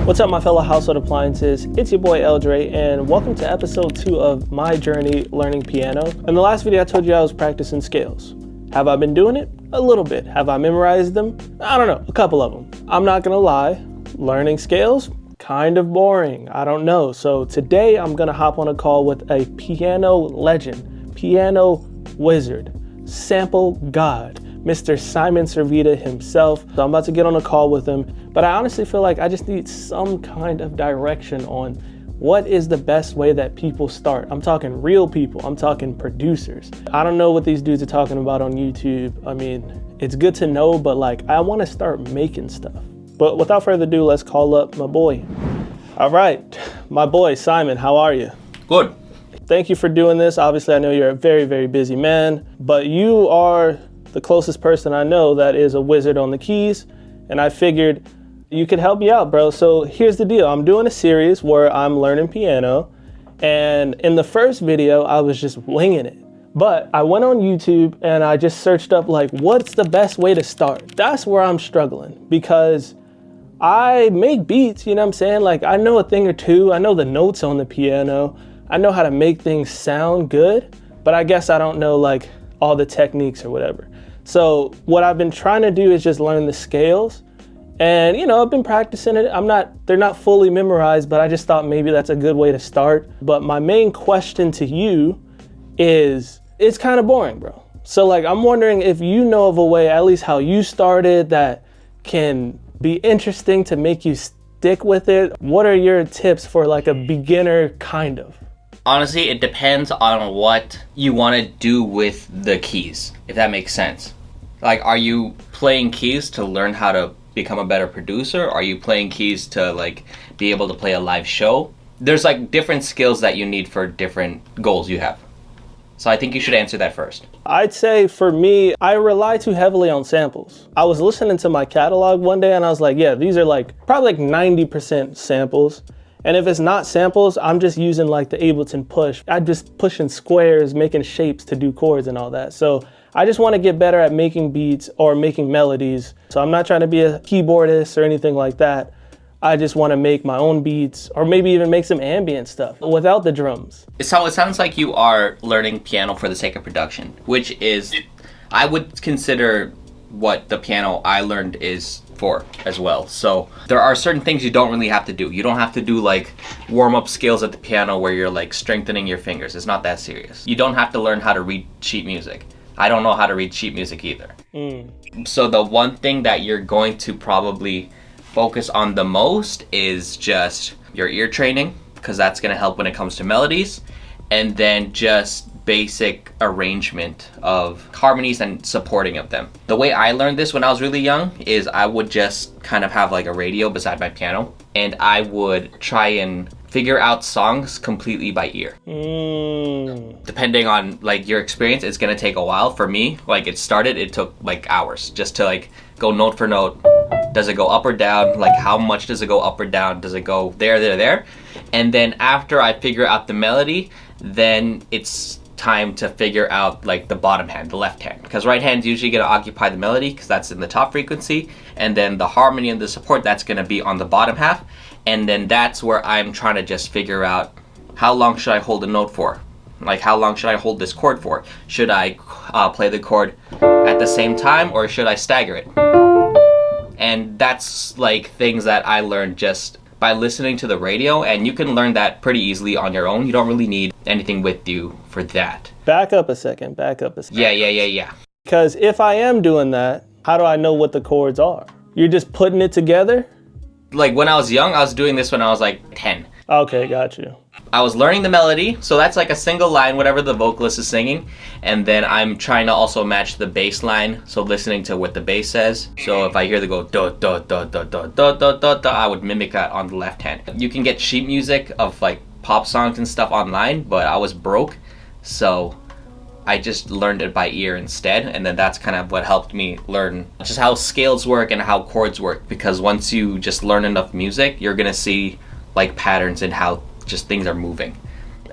What's up, my fellow household appliances? It's your boy L.Dre, and welcome to episode 2 of my journey learning piano. In the last video, I told you I was practicing scales. Have I been doing it? A little bit. Have I memorized them? I don't know, a couple of them. I'm not gonna lie, learning scales, kind of boring. I don't know. So today I'm gonna hop on a call with a piano legend, piano wizard, sample god, Mr. Simon Servida himself. So I'm about to get on a call with him, but I honestly feel like I just need some kind of direction on what is the best way that people start. I'm talking real people, I'm talking producers. I don't know what these dudes are talking about on YouTube. I mean, it's good to know, but like, I wanna start making stuff. But without further ado, let's call up my boy. All right, my boy, Simon, how are you? Good. Thank you for doing this. Obviously, I know you're a very, very busy man, but you are the closest person I know that is a wizard on the keys, and I figured you could help me out, bro. So here's the deal. I'm doing a series where I'm learning piano, and in the first video, I was just winging it. But I went on YouTube and I just searched up like, what's the best way to start? That's where I'm struggling, because I make beats, you know what I'm saying? Like, I know a thing or two. I know the notes on the piano. I know how to make things sound good, but I guess I don't know like all the techniques or whatever. So what I've been trying to do is just learn the scales, and you know, I've been practicing it. They're not fully memorized, but I just thought maybe that's a good way to start. But my main question to you is, it's kind of boring, bro. So like, I'm wondering if you know of a way, at least how you started, that can be interesting to make you stick with it. What are your tips for like a beginner kind of? Honestly, it depends on what you want to do with the keys, if that makes sense. Like, are you playing keys to learn how to become a better producer? Are you playing keys to like be able to play a live show? There's like different skills that you need for different goals you have. So I think you should answer that first. I'd say for me, I rely too heavily on samples. I was listening to my catalog one day and I was like, yeah, these are like probably like 90% samples. And if it's not samples, I'm just using like the Ableton push. I'm just pushing squares, making shapes to do chords and all that. So I just want to get better at making beats or making melodies. So I'm not trying to be a keyboardist or anything like that. I just want to make my own beats, or maybe even make some ambient stuff without the drums. So it sounds like you are learning piano for the sake of production, which is, I would consider what the piano I learned is for as well. So there are certain things you don't really have to do. You don't have to do like warm-up skills at the piano where you're like strengthening your fingers. It's not that serious. You don't have to learn how to read sheet music. I don't know how to read sheet music either. So the one thing that you're going to probably focus on the most is just your ear training, because that's going to help when it comes to melodies, and then just basic arrangement of harmonies and supporting of them. The way I learned this when I was really young is I would just kind of have like a radio beside my piano, and I would try and figure out songs completely by ear. Depending on like your experience, it's gonna take a while. For me, like it took like hours just to like go note for note. Does it go up or down? Like, how much does it go up or down? Does it go there? And then after I figure out the melody, then it's time to figure out like the bottom hand, the left hand, because right hand's usually going to occupy the melody because that's in the top frequency, and then the harmony and the support, that's going to be on the bottom half. And then that's where I'm trying to just figure out, how long should I hold a note for? Like, how long should I hold this chord for? Should I play the chord at the same time, or should I stagger it? And that's like things that I learned just by listening to the radio, and you can learn that pretty easily on your own. You don't really need anything with you for that. Back up a second. Yeah. Because if I am doing that, how do I know what the chords are? You're just putting it together? Like when I was young, I was doing this when I was like 10. Okay, got you. I was learning the melody, so that's like a single line, whatever the vocalist is singing, and then I'm trying to also match the bass line, so listening to what the bass says. So if I hear the go da da da da da da da da da, I would mimic that on the left hand. You can get sheet music of like pop songs and stuff online, but I was broke, so I just learned it by ear instead, and then that's kind of what helped me learn just how scales work and how chords work, because once you just learn enough music, you're gonna see like patterns in how just things are moving.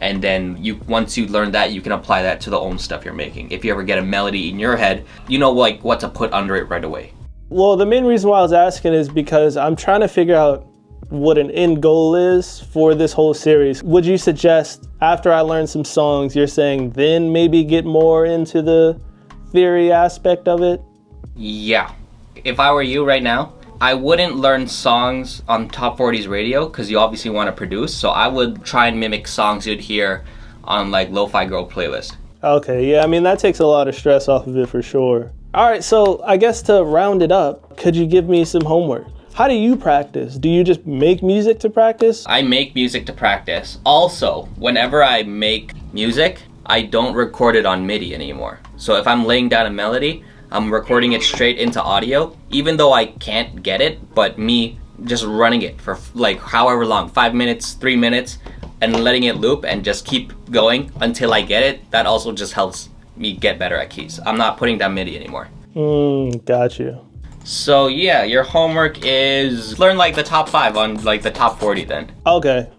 And then once you learn that, you can apply that to the own stuff you're making. If you ever get a melody in your head, you know like what to put under it right away. Well, the main reason why I was asking is because I'm trying to figure out what an end goal is for this whole series. Would you suggest after I learn some songs, you're saying then maybe get more into the theory aspect of it? Yeah. If I were you right now, I wouldn't learn songs on Top 40's radio because you obviously want to produce. So I would try and mimic songs you'd hear on like Lo-Fi Girl playlist. Okay, yeah, I mean, that takes a lot of stress off of it for sure. All right, so I guess to round it up, could you give me some homework? How do you practice? Do you just make music to practice? I make music to practice. Also, whenever I make music, I don't record it on MIDI anymore. So if I'm laying down a melody, I'm recording it straight into audio, even though I can't get it, but me just running it for like however long, 5 minutes, 3 minutes, and letting it loop and just keep going until I get it, that also just helps me get better at keys. I'm not putting down MIDI anymore. Got you. So yeah, your homework is learn like the top 5 on like the top 40 then. Okay,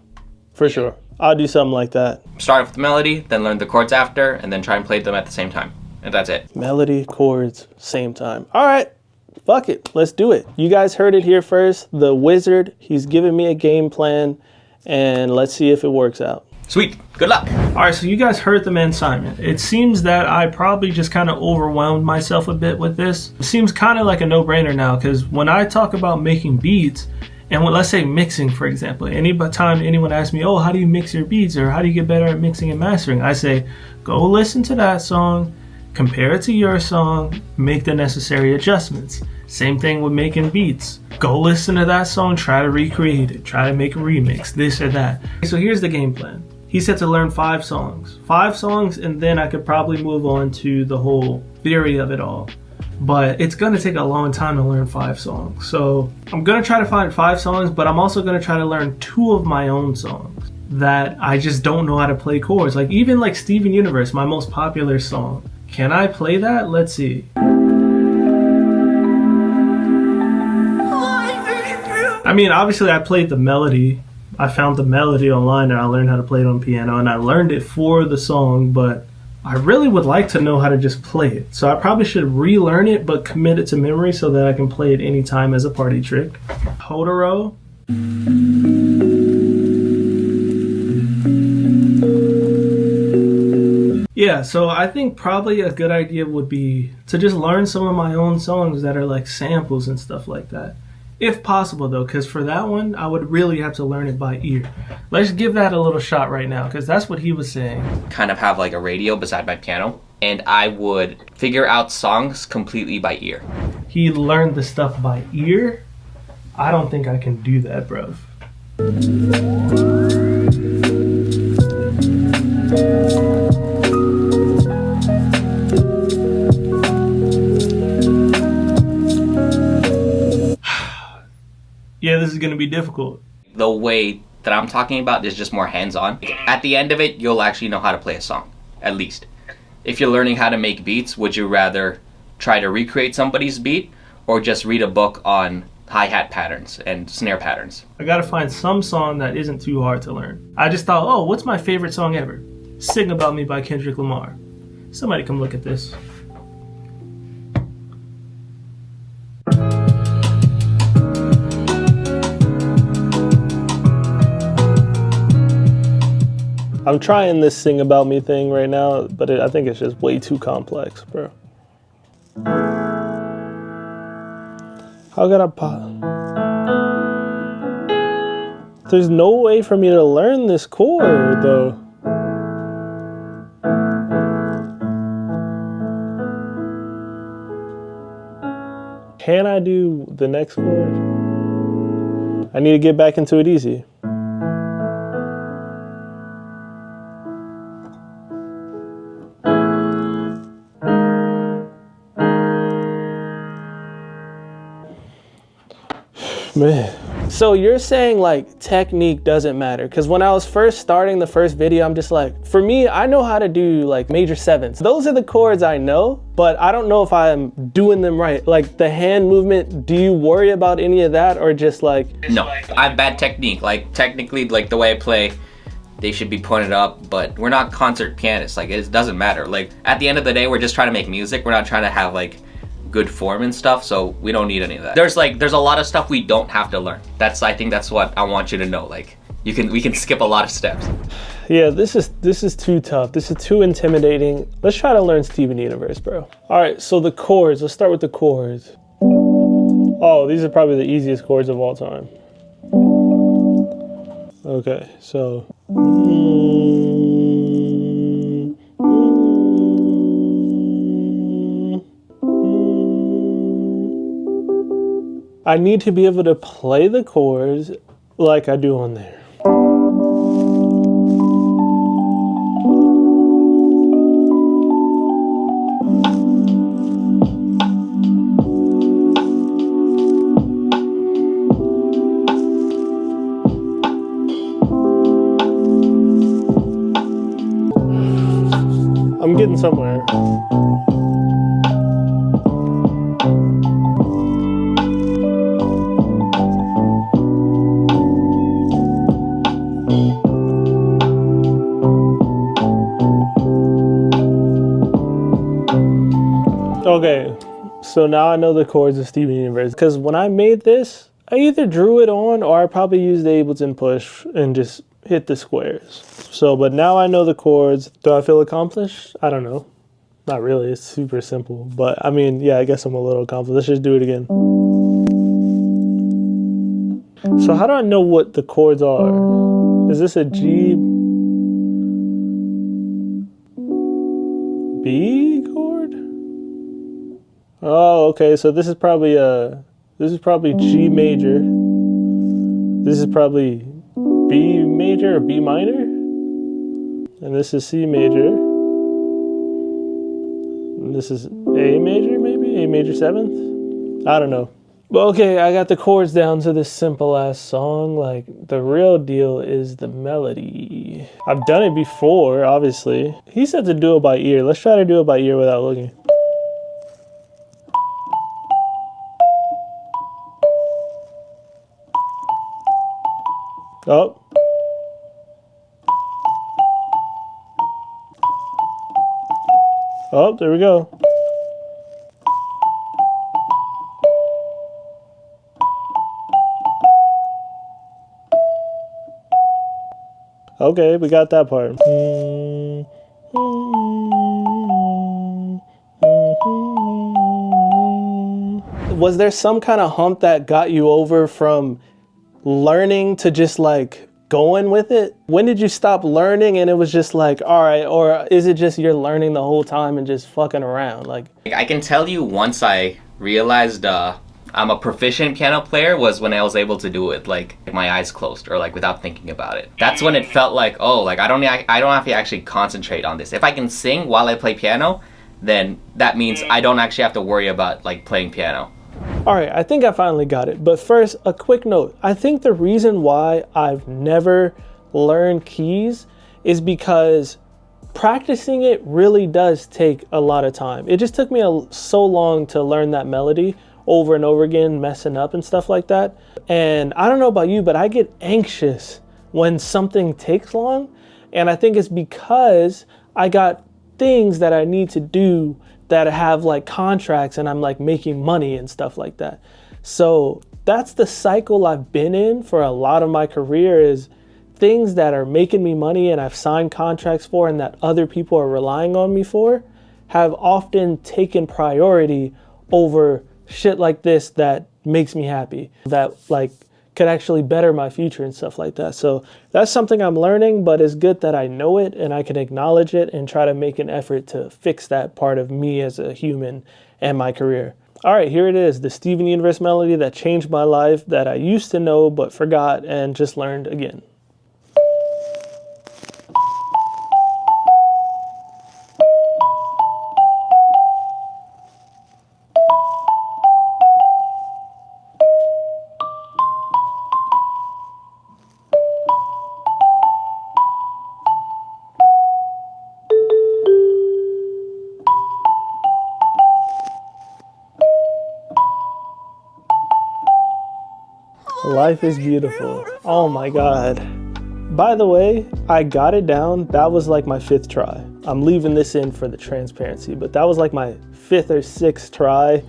for sure. I'll do something like that. Start with the melody, then learn the chords after, and then try and play them at the same time. And that's it. Melody, chords, same time. All right, fuck it, let's do it. You guys heard it here first. The Wizard, he's giving me a game plan, and let's see if it works out. Sweet, good luck. All right, so you guys heard the man Simon. It seems that I probably just kind of overwhelmed myself a bit with this. It seems kind of like a no-brainer now, because when I talk about making beats, and when, let's say mixing, for example, any time anyone asks me, oh, how do you mix your beats, or how do you get better at mixing and mastering? I say, go listen to that song, compare it to your song, make the necessary adjustments. Same thing with making beats. Go listen to that song, try to recreate it, try to make a remix, this or that. So here's the game plan. He said to learn 5 songs. 5 songs, and then I could probably move on to the whole theory of it all. But it's gonna take a long time to learn 5 songs. So I'm gonna try to find 5 songs, but I'm also gonna try to learn 2 of my own songs that I just don't know how to play chords. Like even like Steven Universe, my most popular song. Can I play that? Let's see. I mean, obviously I played the melody. I found the melody online and I learned how to play it on piano and I learned it for the song, but I really would like to know how to just play it. So I probably should relearn it but commit it to memory so that I can play it anytime as a party trick. Hodoro. Yeah, so I think probably a good idea would be to just learn some of my own songs that are like samples and stuff like that. If possible though, because for that one, I would really have to learn it by ear. Let's give that a little shot right now, because that's what he was saying. Kind of have like a radio beside my piano, and I would figure out songs completely by ear. He learned the stuff by ear? I don't think I can do that, bro. Yeah, this is gonna be difficult. The way that I'm talking about is just more hands-on. At the end of it, you'll actually know how to play a song, at least. If you're learning how to make beats, would you rather try to recreate somebody's beat or just read a book on hi-hat patterns and snare patterns? I gotta find some song that isn't too hard to learn. I just thought, oh, what's my favorite song ever? Sing About Me by Kendrick Lamar. Somebody come look at this. I'm trying this Sing About Me thing right now, but I think it's just way too complex, bro. How could There's no way for me to learn this chord, though. Can I do the next chord? I need to get back into it easy. Man. So you're saying like technique doesn't matter, because when I was first starting the first video, I'm just like, for me, I know how to do like major sevenths. Those are the chords I know, but I don't know if I'm doing them right. Like the hand movement, do you worry about any of that, or just like? No, I have bad technique. Like technically, like the way I play, they should be pointed up, but we're not concert pianists. Like it doesn't matter. Like at the end of the day, we're just trying to make music. We're not trying to have like good form and stuff, so we don't need any of that. There's a lot of stuff we don't have to learn. I think that's what I want you to know. Like we can skip a lot of steps. Yeah, this is too tough. This is too intimidating. Let's try to learn Steven Universe, bro. All right, so the chords. Let's start with the chords. Oh, these are probably the easiest chords of all time. Okay, so. I need to be able to play the chords like I do on there. I'm getting somewhere. Okay, so now I know the chords of Steven Universe, because when I made this, I either drew it on or I probably used the Ableton push and just hit the squares. So, but now I know the chords. Do I feel accomplished? I don't know. Not really, it's super simple. But I mean, yeah, I guess I'm a little accomplished. Let's just do it again. So how do I know what the chords are? Is this a G, B chord? Oh, okay, so this is probably G major. This is probably B major or B minor. And this is C major. And this is A major, maybe? A major 7th? I don't know. But okay, I got the chords down to this simple ass song. Like, the real deal is the melody. I've done it before, obviously. He said to do it by ear. Let's try to do it by ear without looking. Oh. Oh, there we go. Okay, we got that part. Was there some kind of hump that got you over from learning to just like going with it? When did you stop learning and it was just like, all right, or is it just you're learning the whole time and just fucking around? Like, I can tell you once I realized I'm a proficient piano player was when I was able to do it like my eyes closed or like without thinking about it. That's when it felt like, oh, like I don't have to actually concentrate on this. If I can sing while I play piano, then that means I don't actually have to worry about like playing piano. All right, I think I finally got it. But first, a quick note. I think the reason why I've never learned keys is because practicing it really does take a lot of time. It just took me so long to learn that melody over and over again, messing up and stuff like that. And I don't know about you, but I get anxious when something takes long. And I think it's because I got things that I need to do that have like contracts and I'm like making money and stuff like that. So that's the cycle I've been in for a lot of my career, is things that are making me money and I've signed contracts for and that other people are relying on me for have often taken priority over shit like this that makes me happy, that like could actually better my future and stuff like that. So that's something I'm learning, but it's good that I know it and I can acknowledge it and try to make an effort to fix that part of me as a human and my career. All right, here it is, the Steven Universe melody that changed my life, that I used to know but forgot and just learned again. Life is beautiful. Oh my God. By the way, I got it down. That was like my 5th try. I'm leaving this in for the transparency, but that was like my 5th or 6th try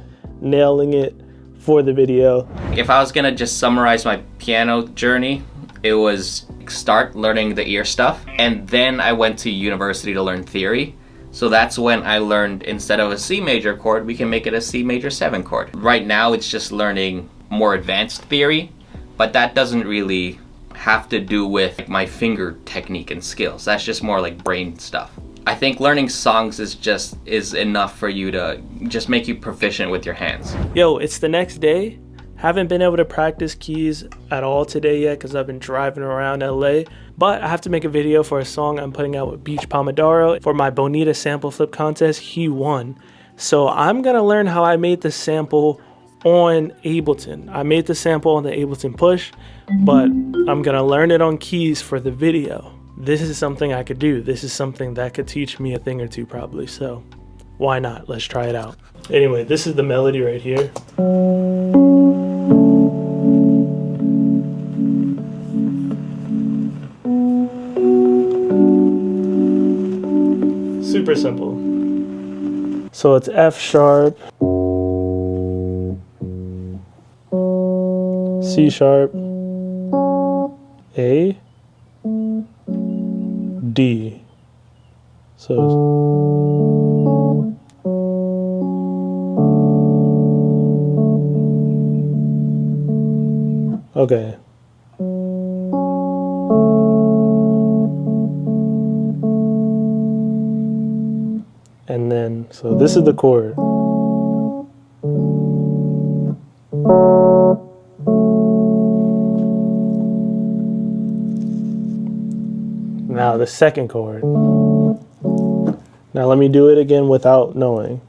nailing it for the video. If I was gonna just summarize my piano journey, it was start learning the ear stuff, and then I went to university to learn theory. So that's when I learned, instead of a C major chord, we can make it a C major 7 chord. Right now it's just learning more advanced theory, but that doesn't really have to do with like my finger technique and skills. That's just more like brain stuff. I think learning songs is enough for you to just make you proficient with your hands. Yo, it's the next day. Haven't been able to practice keys at all today yet because I've been driving around LA. But I have to make a video for a song I'm putting out with Beach Pomodoro for my Bonita sample flip contest. He won. So I'm going to learn how I made the sample on Ableton. I made the sample on the Ableton Push, but I'm going to learn it on keys for the video. This is something I could do. This is something that could teach me a thing or two probably. So why not? Let's try it out. Anyway, this is the melody right here. Super simple. So it's F sharp, C sharp, A, D. So okay. And then, so this is the chord. Now the second chord. Now let me do it again without knowing.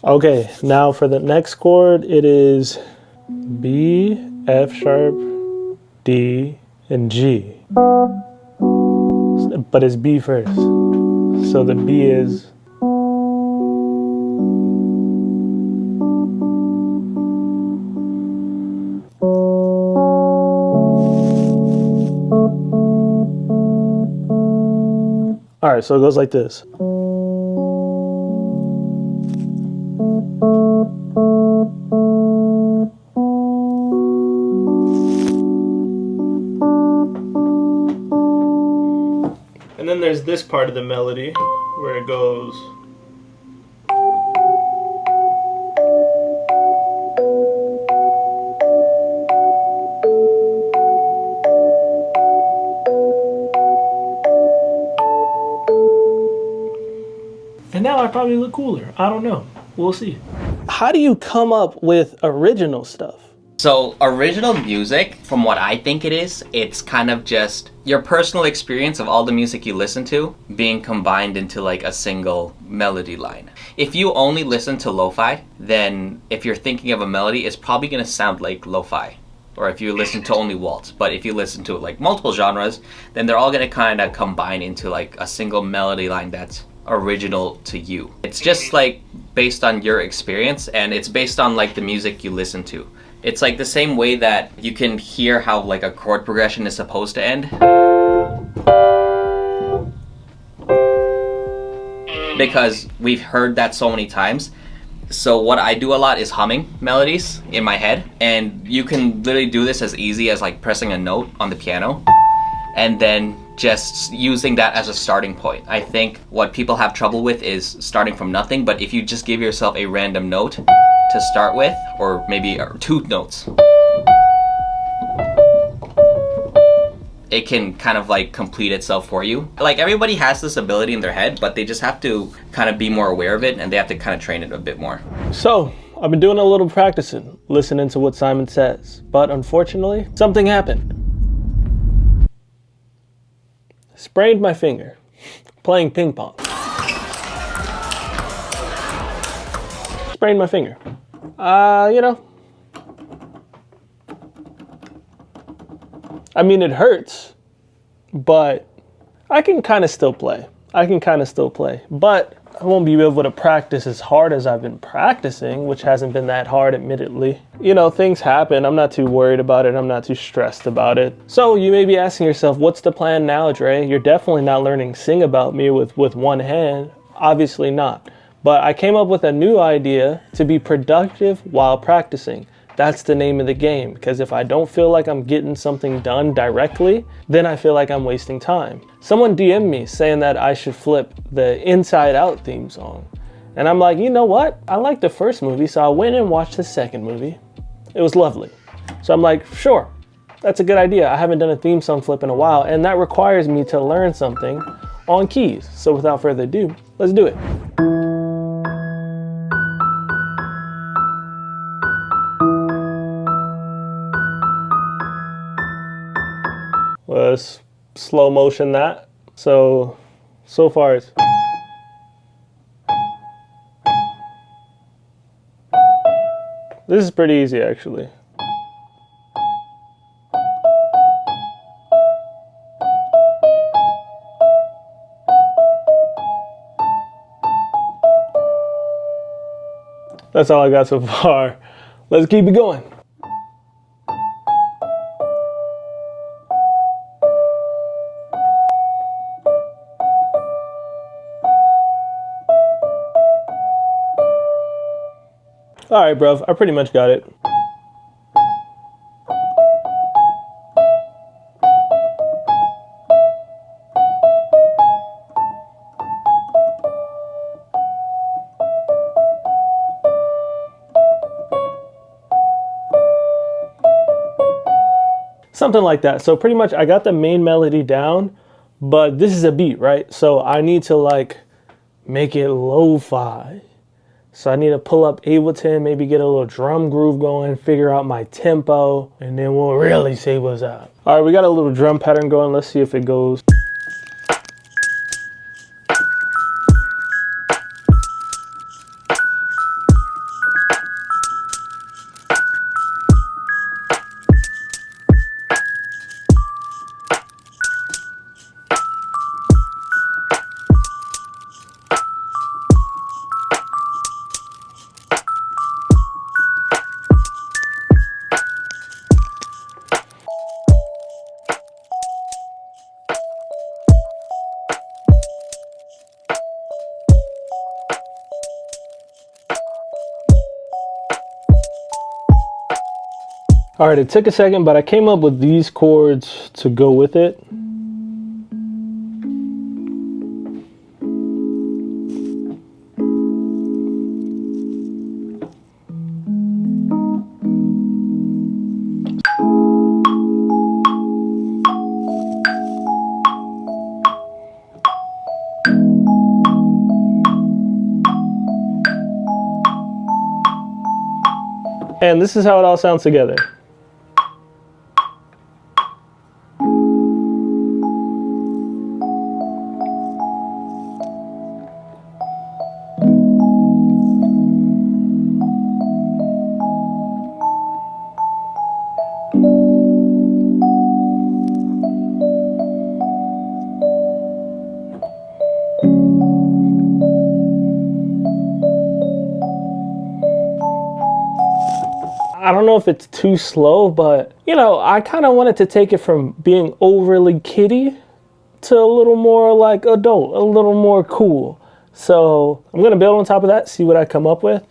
Okay, now for the next chord, it is B, F sharp, D, and G. But it's B first. So the B is all right, so it goes like this. And then there's this part of the melody where it goes. And now I probably look cooler. I don't know. We'll see. How do you come up with original stuff? So original music, from what I think it is, it's kind of just your personal experience of all the music you listen to being combined into like a single melody line. If you only listen to lo-fi, then if you're thinking of a melody, it's probably going to sound like lo-fi. Or if you listen to only waltz. But if you listen to like multiple genres, then they're all going to kind of combine into like a single melody line that's original to you. It's just like based on your experience, and it's based on like the music you listen to. It's like the same way that you can hear how like a chord progression is supposed to end. Because we've heard that so many times. So what I do a lot is humming melodies in my head. And you can literally do this as easy as like pressing a note on the piano. And then just using that as a starting point. I think what people have trouble with is starting from nothing. But if you just give yourself a random note to start with, or maybe 2 notes, it can kind of like complete itself for you. Like everybody has this ability in their head, but they just have to kind of be more aware of it, and they have to kind of train it a bit more. So I've been doing a little practicing, listening to what Simon says, but unfortunately something happened. Sprained my finger playing ping pong. Sprained my finger. You know, I mean, it hurts, but I can kind of still play. But I won't be able to practice as hard as I've been practicing, which hasn't been that hard, admittedly. You know, things happen. I'm not too worried about it. I'm not too stressed about it. So you may be asking yourself, what's the plan now, Dre? You're definitely not learning Sing About Me with one hand. Obviously not. But I came up with a new idea to be productive while practicing. That's the name of the game, because if I don't feel like I'm getting something done directly, then I feel like I'm wasting time. Someone DM'd me saying that I should flip the Inside Out theme song. And I'm like, you know what? I liked the first movie, so I went and watched the second movie. It was lovely. So I'm like, sure, that's a good idea. I haven't done a theme song flip in a while, and that requires me to learn something on keys. So without further ado, let's do it. Let's slow motion that. So far it's. This is pretty easy, actually. That's all I got so far. Let's keep it going. All right, bruv, I pretty much got it. Something like that. So pretty much I got the main melody down, but this is a beat, right? So I need to like make it lo-fi. So I need to pull up Ableton, maybe get a little drum groove going, figure out my tempo, and then we'll really see what's up. All right, we got a little drum pattern going. Let's see if it goes. All right, it took a second, but I came up with these chords to go with it. And this is how it all sounds together. I don't know if it's too slow, but you know, I kind of wanted to take it from being overly kiddie to a little more like adult, a little more cool. So I'm gonna build on top of that, see what I come up with.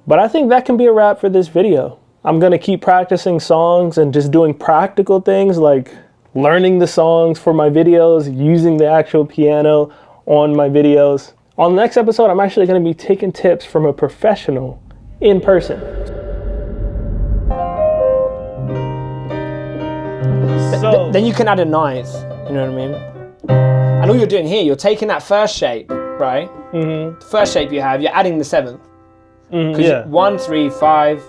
But I think that can be a wrap for this video. I'm gonna keep practicing songs and just doing practical things like learning the songs for my videos, using the actual piano on my videos. On the next episode, I'm actually gonna be taking tips from a professional in person. So then you can add a ninth, you know what I mean? And all you're doing here, you're taking that first shape, right? Mm-hmm. The first shape you have, you're adding the seventh. Mm-hmm, yeah. 1, 3, 5,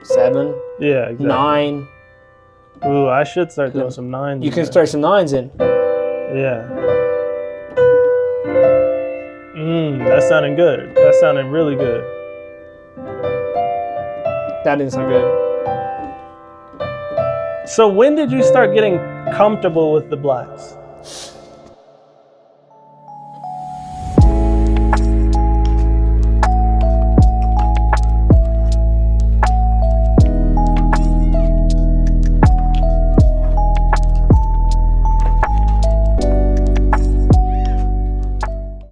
7, yeah, exactly. 9. Ooh, I should start throwing some nines. You can throw some nines in. Yeah. That's sounding good. That's sounding really good. That didn't sound good. So when did you start getting comfortable with the blacks?